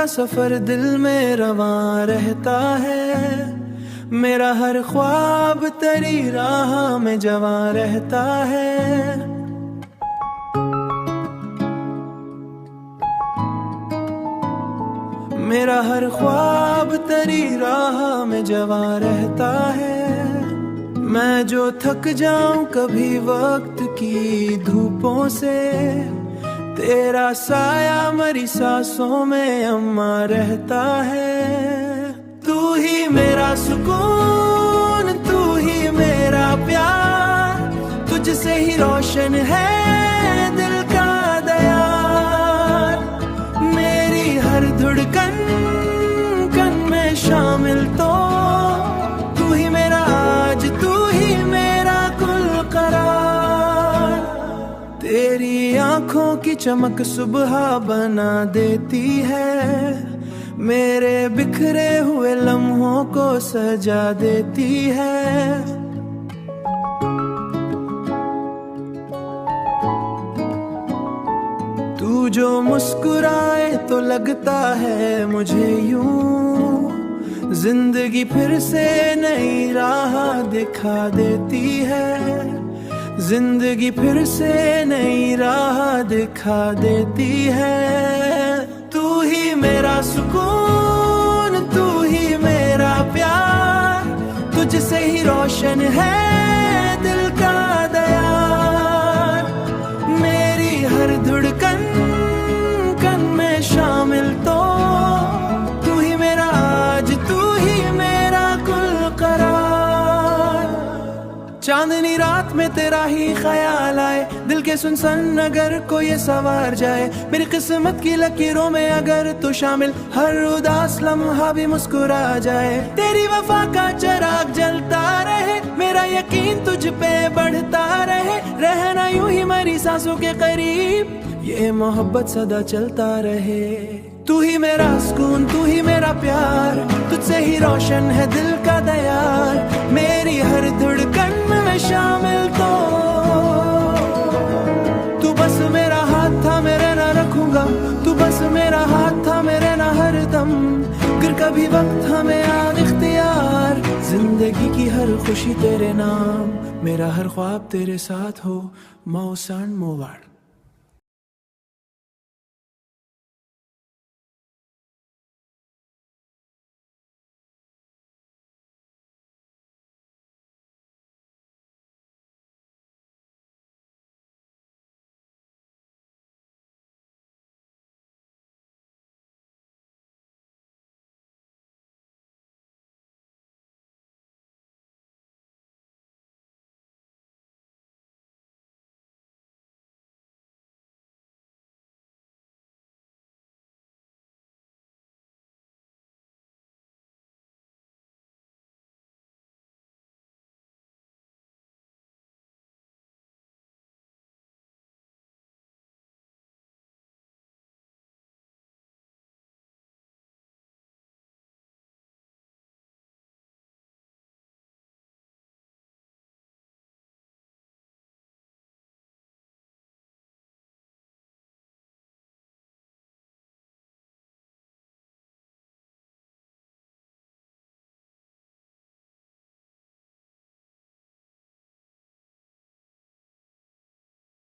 का सफर दिल में रवां रहता है, मेरा हर ख्वाब तेरी राह में जवां रहता है। मेरा हर ख्वाब तेरी राह में जवां रहता है। मैं जो थक जाऊं कभी वक्त की धूपों से, तेरा साया मेरी सांसों में अम्मा रहता है। तू ही मेरा सुकून, तू ही मेरा प्यार, तुझसे ही रोशन है दिल का दयार। मेरी हर धड़कन कन में शामिल तो तू ही मेरा आज, तू ही मेरा कुल करार। तेरी आंखों की चमक सुबह बना देती है, मेरे बिखरे हुए लम्हों को सजा देती है। तू जो मुस्कुराए तो लगता है मुझे यूं, जिंदगी फिर से नई राह दिखा देती है। जिंदगी फिर से नई राह दिखा देती है। तू ही मेरा सुकून, तू ही मेरा प्यार, तुझसे ही रोशन है दिल का दयार। मेरी हर धड़कन कन में शामिल तो तू ही मेरा आज, तू ही मेरा कुल करार। चांदनी रात में तेरा ही ख्याल आए, दिल के सुनसान नगर को ये सवार जाए। मेरी किस्मत की लकीरों में अगर तू शामिल, हर उदास लम्हा भी मुस्कुरा जाए। तेरी वफा का चिराग जलता रहे, मेरा यकीन तुझ पे बढ़ता रहे। रहना यूं ही मेरी सांसों के करीब, ये मोहब्बत सदा चलता रहे। तू ही मेरा सुकून, तू ही मेरा प्यार, तुझसे ही रोशन है दिल का दयार। मेरी हर धड़कन में शामिल तो तू बस मेरा हाथ था, मेरे ना रखूंगा। तू बस मेरा हाथ था, मेरे ना हर दम। फिर कभी वक्त हमें आग इख्तियार, जिंदगी की हर खुशी तेरे नाम। मेरा हर ख्वाब तेरे साथ हो, मौसान मोवाड़।